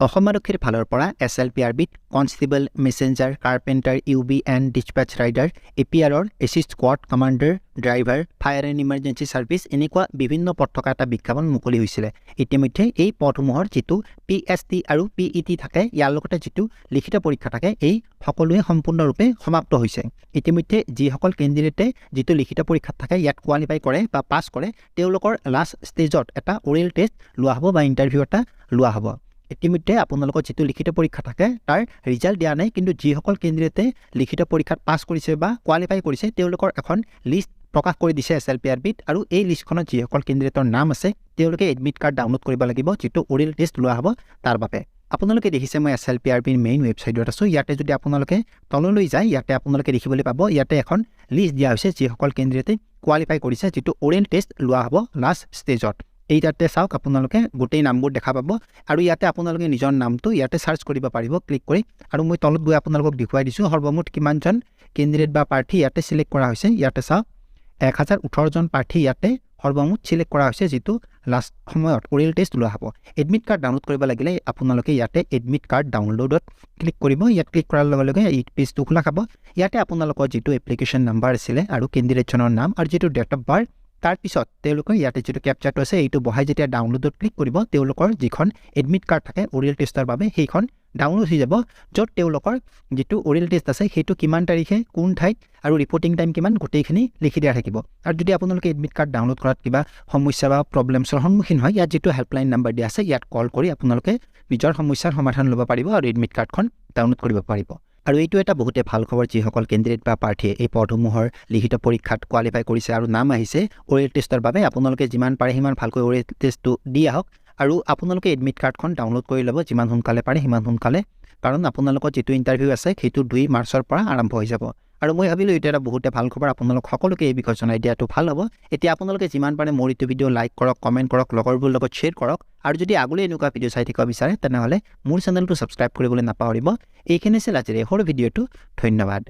অসম আৰক্ষীৰ ফালৰ পৰা SLPRBত constable, messenger, carpenter, UBN, dispatch rider, APRৰ assistant squad commander, driver, fire and emergency service এনেকুৱা বিভিন্ন পদ থকা এটা বিজ্ঞাপন মুকলি হৈছিলে। ইতিমধ্যে এই পদসমূহৰ যিটো PST আৰু PET থাকে, ইয়াৰ লগতে যিটো লিখিত পৰীক্ষা থাকে, এই সকলোৱে সম্পূৰ্ণৰূপে সমাপ্ত হৈছে। ইতিমধ্যে যিসকল কেণ্ডিডেটে যিটো লিখিত পৰীক্ষাত থাকে ইয়াত কোৱালিফাই কৰে বা পাছ কৰে, তেওঁলোকৰ লাষ্ট ষ্টেজত এটা ওৰেল টেষ্ট লোৱা হ'ব বা ইণ্টাৰভিউ এটা লোৱা হ'ব। ইতিমধ্যে আপোনালোকৰ যিটো লিখিত পৰীক্ষা থাকে তাৰ ৰিজাল্ট দিয়া নাই, কিন্তু যিসকল কেণ্ডিডেটে লিখিত পৰীক্ষাত পাছ কৰিছে বা কোৱালিফাই কৰিছে তেওঁলোকৰ এখন লিষ্ট প্ৰকাশ কৰি দিছে SLPRBত, আৰু এই লিষ্টখনত যিসকল কেণ্ডিডেটৰ নাম আছে তেওঁলোকে এডমিট কাৰ্ড ডাউনলোড কৰিব লাগিব, যিটো ওৰেল টেষ্ট লোৱা হ'ব তাৰ বাবে। আপোনালোকে দেখিছে মই SLPRBৰ মেইন ৱেবছাইটত আছোঁ। ইয়াতে যদি আপোনালোকে তললৈ যায়, ইয়াতে আপোনালোকে দেখিবলৈ পাব ইয়াতে এখন লিষ্ট দিয়া হৈছে যিসকল কেণ্ডিডেটে কোৱালিফাই কৰিছে, যিটো ওৰেল টেষ্ট লোৱা হ'ব লাষ্ট ষ্টেজত। এই তাতে চাওক, আপোনালোকে গোটেই নামবোৰ দেখা পাব, আৰু ইয়াতে আপোনালোকে নিজৰ নামটো ইয়াতে চাৰ্চ কৰিব পাৰিব ক্লিক কৰি। আৰু মই তলত গৈ আপোনালোকক দেখুৱাই দিছোঁ সৰ্বমুঠ কিমানজন কেণ্ডিডেট বা প্ৰাৰ্থী ইয়াতে চিলেক্ট কৰা হৈছে। ইয়াতে চাওক 1018জন প্ৰাৰ্থী ইয়াতে সৰ্বমুঠ চিলেক্ট কৰা হৈছে, যিটো লাষ্ট সময়ত ওৰেল টেষ্ট লোৱা হ'ব। এডমিট কাৰ্ড ডাউনলোড কৰিব লাগিলে আপোনালোকে ইয়াতে এডমিট কাৰ্ড ডাউনলোডত ক্লিক কৰিব। ইয়াত ক্লিক কৰাৰ লগে লগে এই পেজটো খোলা খাব। ইয়াতে আপোনালোকৰ যিটো এপ্লিকেশ্যন নাম্বাৰ আছিলে আৰু কেণ্ডিডেটজনৰ নাম আৰু যিটো ডেট অফ বাৰ্থ, তাৰপিছত তেওঁলোকৰ ইয়াতে যিটো কেপচাৰটো আছে এইটো বহাই যেতিয়া ডাউনলোডত ক্লিক কৰিব, তেওঁলোকৰ যিখন এডমিট কাৰ্ড থাকে ওৰেল টেষ্টৰ বাবে সেইখন ডাউনলোড হৈ যাব, য'ত তেওঁলোকৰ যিটো ওৰেল টেষ্ট আছে সেইটো কিমান তাৰিখে, কোন ঠাইত আৰু ৰিপৰ্টিং টাইম কিমান, গোটেইখিনি লিখি দিয়া থাকিব। আৰু যদি আপোনালোকে এডমিট কাৰ্ড ডাউনলোড কৰাত কিবা সমস্যা বা প্ৰব্লেমছৰ সন্মুখীন হয়, ইয়াত যিটো হেল্পলাইন নাম্বাৰ দিয়া আছে ইয়াত কল কৰি আপোনালোকে নিজৰ সমস্যাৰ সমাধান ল'ব পাৰিব আৰু এডমিট কাৰ্ডখন ডাউনলোড কৰিব পাৰিব। আৰু এইটো এটা বহুতে ভাল খবৰ, যিসকল কেণ্ডিডেট বা প্ৰাৰ্থীয়ে এই পদসমূহৰ লিখিত পৰীক্ষাত কোৱালিফাই কৰিছে আৰু নাম আহিছে ওৰেল টেষ্টৰ বাবে। আপোনালোকে যিমান পাৰে সিমান ভালকৈ ওৰেল টেষ্টটো দি আহক, আৰু আপোনালোকে এডমিট কাৰ্ডখন ডাউনলোড কৰি ল'ব যিমান সোনকালে পাৰে সিমান সোনকালে, কাৰণ আপোনালোকৰ যিটো ইণ্টাৰভিউ আছে সেইটো 2 মাৰ্চৰ পৰা আৰম্ভ হৈ যাব। আৰু মই ভাবিলোঁ এইটো এটা বহুতে ভাল খবৰ, আপোনালোক সকলোকে এই বিষয়ে জনাই দিয়াটো ভাল হ'ব। এতিয়া আপোনালোকে যিমান পাৰে মোৰ এইটো ভিডিঅ' লাইক কৰক, কমেণ্ট কৰক, লগৰবোৰৰ লগত শ্বেয়াৰ কৰক, আৰু যদি আগলৈ এনেকুৱা ভিডিঅ' চাই থাকিব বিচাৰে তেনেহ'লে মোৰ চেনেলটো ছাবস্ক্ৰাইব কৰিবলৈ নাপাহৰিব। এইখিনি আছিল আজিৰ এই সৰু ভিডিঅ'টো। ধন্যবাদ।